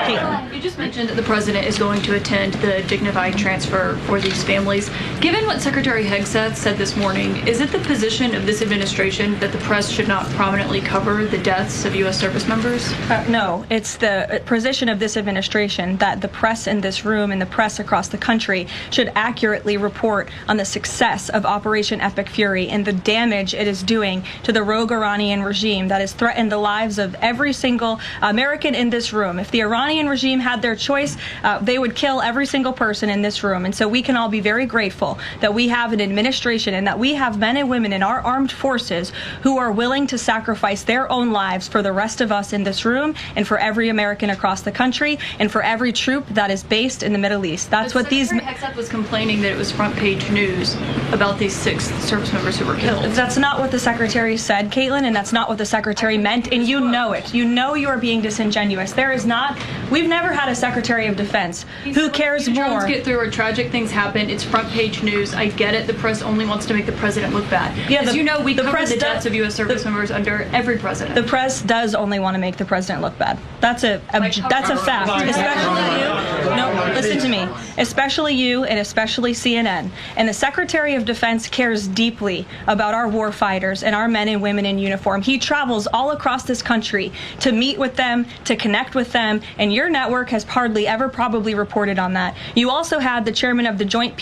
Kaitlan. You just mentioned that the president is going to attend the dignified transfer for these families. Given what Secretary Hegseth said this morning, is it the position of this administration that the press should not prominently cover the deaths of U.S. service members? No, it's the position of this administration that the press in this room and the press across the country should accurately report on the success of Operation Epic Fury and the damage it is doing to the rogue Iranian regime that has threatened the lives of every single American in this room. If the Iranian regime had their choice, they would kill every single person in this room. And so we can all be very grateful that we have an administration and that we have men and women in our armed forces who are willing to sacrifice their own lives for the rest of us in this room and for every American across the country and for every troop that is based in the Middle East. That's what these... Secretary Hegseth was complaining that it was front page news about these 6 service members who were killed. That's not what the Secretary said, Kaitlan, and that's not what the Secretary meant, and you know it. You know you are being disingenuous. There is not... We've never had a Secretary of Defense who cares more. Drones get through or tragic things happen. It's front page news. I get it. The press only wants to make the president look bad. Yeah, as you know, we cover the deaths of U.S. service members under every president. The press does only want to make the president look bad. That's a fact. Especially you. No, listen to me. Especially you and especially CNN. And the Secretary of Defense cares deeply about our war fighters and our men and women in uniform. He travels all across this country to meet with them, to connect with them, and your network has hardly ever probably reported on that. You also had the chairman of the Joint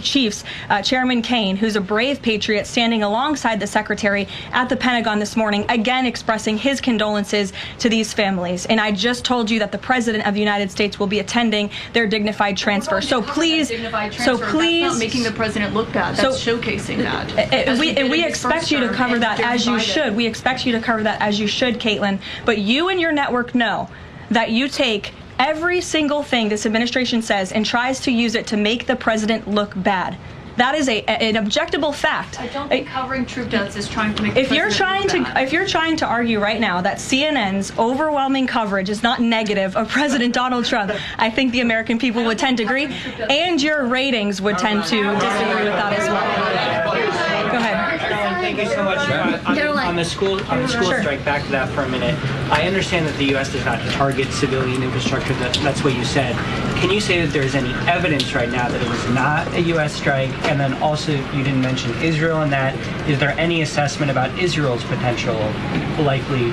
Chiefs, Chairman Kane, who's a brave patriot, standing alongside the secretary at the Pentagon this morning, again expressing his condolences to these families. And I just told you that the President of the United States will be attending their dignified transfer. So please, that's not making the president look bad. That's showcasing that. We expect you to cover that as you should. We expect you to cover that as you should, Kaitlan. But you and your network know that you take every single thing this administration says and tries to use it to make the president look bad. That is an objectable fact. I don't think covering troop deaths is trying to make if you're trying to argue right now that CNN's overwhelming coverage is not negative of President Donald Trump, I think the American people would tend to agree, and your ratings would tend to disagree with that as well. Go ahead. Thank you so much. On the school strike, back to that for a minute. I understand that the U.S. does not target civilian infrastructure. That's what you said. Can you say that there's any evidence right now that it was not a U.S. strike? And then also, you didn't mention Israel in that. Is there any assessment about Israel's potential likely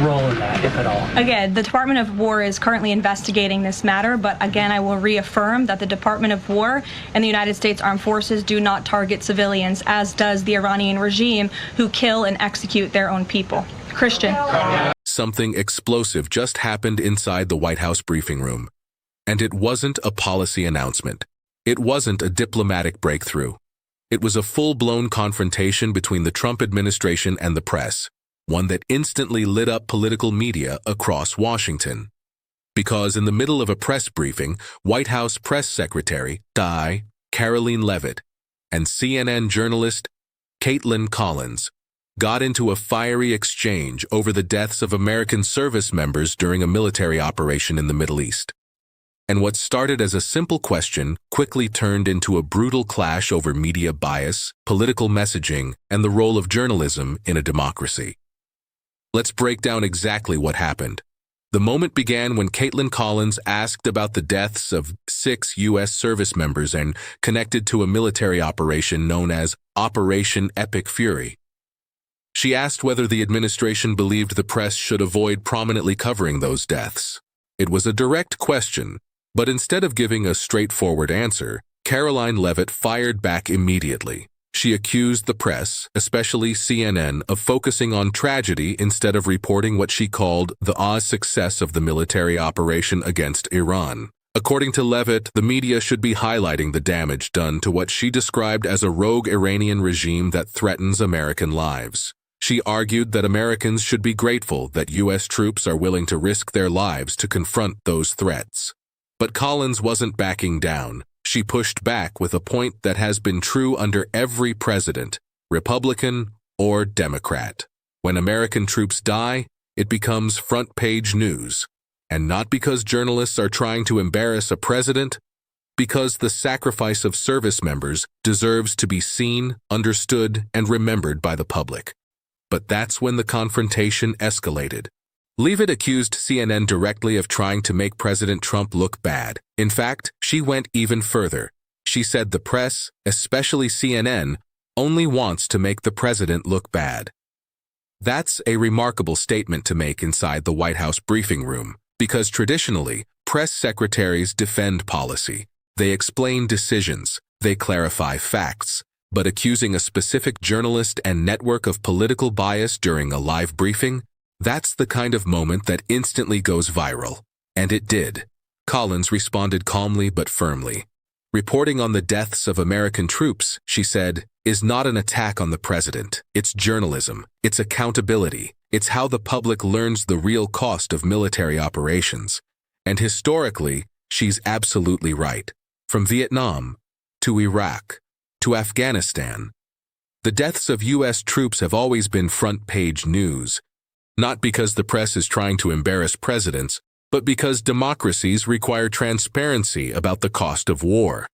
role in that, if at all? Again, the Department of War is currently investigating this matter, but again, I will reaffirm that the Department of War and the United States Armed Forces do not target civilians, as does the Iranian regime, who kill and execute their own people. Christian. Something explosive just happened inside the White House briefing room. And it wasn't a policy announcement. It wasn't a diplomatic breakthrough. It was a full-blown confrontation between the Trump administration and the press, one that instantly lit up political media across Washington. Because in the middle of a press briefing, White House Press Secretary, Karoline Leavitt, and CNN journalist Kaitlan Collins got into a fiery exchange over the deaths of American service members during a military operation in the Middle East. And what started as a simple question quickly turned into a brutal clash over media bias, political messaging, and the role of journalism in a democracy. Let's break down exactly what happened. The moment began when Kaitlan Collins asked about the deaths of 6 U.S. service members and connected to a military operation known as Operation Epic Fury. She asked whether the administration believed the press should avoid prominently covering those deaths. It was a direct question, but instead of giving a straightforward answer, Karoline Leavitt fired back immediately. She accused the press, especially CNN, of focusing on tragedy instead of reporting what she called the success of the military operation against Iran. According to Leavitt, the media should be highlighting the damage done to what she described as a rogue Iranian regime that threatens American lives. She argued that Americans should be grateful that U.S. troops are willing to risk their lives to confront those threats. But Collins wasn't backing down. She pushed back with a point that has been true under every president, Republican or Democrat. When American troops die, it becomes front-page news. And not because journalists are trying to embarrass a president, because the sacrifice of service members deserves to be seen, understood, and remembered by the public. But that's when the confrontation escalated. Leavitt accused CNN directly of trying to make President Trump look bad. In fact, she went even further. She said the press, especially CNN, only wants to make the president look bad. That's a remarkable statement to make inside the White House briefing room, because traditionally, press secretaries defend policy. They explain decisions, they clarify facts. But accusing a specific journalist and network of political bias during a live briefing? That's the kind of moment that instantly goes viral. And it did. Collins responded calmly but firmly. Reporting on the deaths of American troops, she said, is not an attack on the president. It's journalism. It's accountability. It's how the public learns the real cost of military operations. And historically, she's absolutely right. From Vietnam to Iraq to Afghanistan, the deaths of U.S. troops have always been front-page news. Not because the press is trying to embarrass presidents, but because democracies require transparency about the cost of war.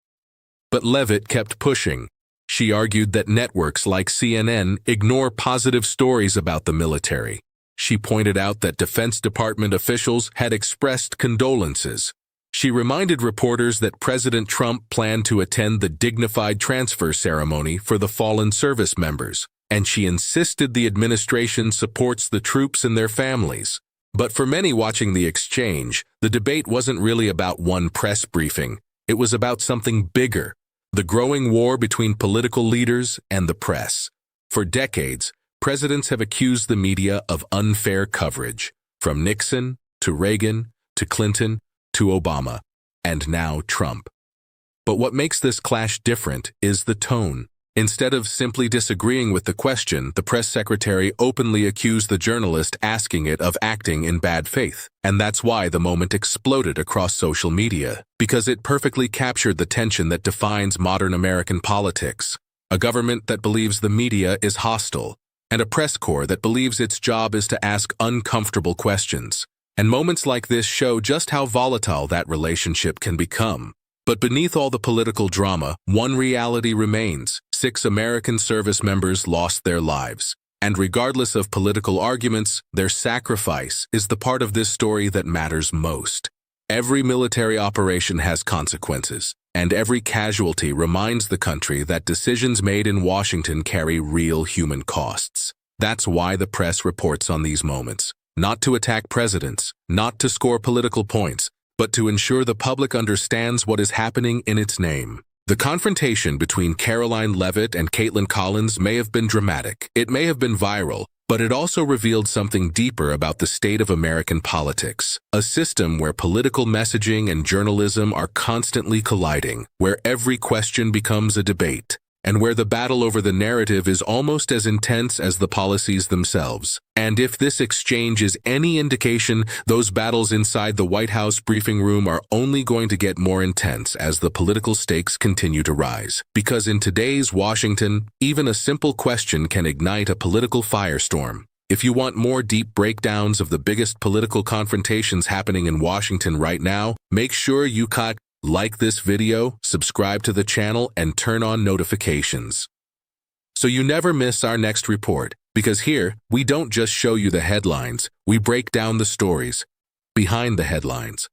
But Leavitt kept pushing. She argued that networks like CNN ignore positive stories about the military. She pointed out that Defense Department officials had expressed condolences. She reminded reporters that President Trump planned to attend the dignified transfer ceremony for the fallen service members, and she insisted the administration supports the troops and their families. But for many watching the exchange, the debate wasn't really about one press briefing. It was about something bigger, the growing war between political leaders and the press. For decades, presidents have accused the media of unfair coverage, from Nixon to Reagan to Clinton to Obama, and now Trump. But what makes this clash different is the tone. Instead of simply disagreeing with the question, the press secretary openly accused the journalist asking it of acting in bad faith. And that's why the moment exploded across social media, because it perfectly captured the tension that defines modern American politics. A government that believes the media is hostile, and a press corps that believes its job is to ask uncomfortable questions. And moments like this show just how volatile that relationship can become. But beneath all the political drama, one reality remains. 6 American service members lost their lives. And regardless of political arguments, their sacrifice is the part of this story that matters most. Every military operation has consequences, and every casualty reminds the country that decisions made in Washington carry real human costs. That's why the press reports on these moments. Not to attack presidents, not to score political points, but to ensure the public understands what is happening in its name. The confrontation between Karoline Leavitt and Kaitlan Collins may have been dramatic. It may have been viral, but it also revealed something deeper about the state of American politics. A system where political messaging and journalism are constantly colliding, where every question becomes a debate, and where the battle over the narrative is almost as intense as the policies themselves. And if this exchange is any indication, those battles inside the White House briefing room are only going to get more intense as the political stakes continue to rise. Because in today's Washington, even a simple question can ignite a political firestorm. If you want more deep breakdowns of the biggest political confrontations happening in Washington right now, make sure you like this video, subscribe to the channel, and turn on notifications, so you never miss our next report. Because here, we don't just show you the headlines, we break down the stories behind the headlines.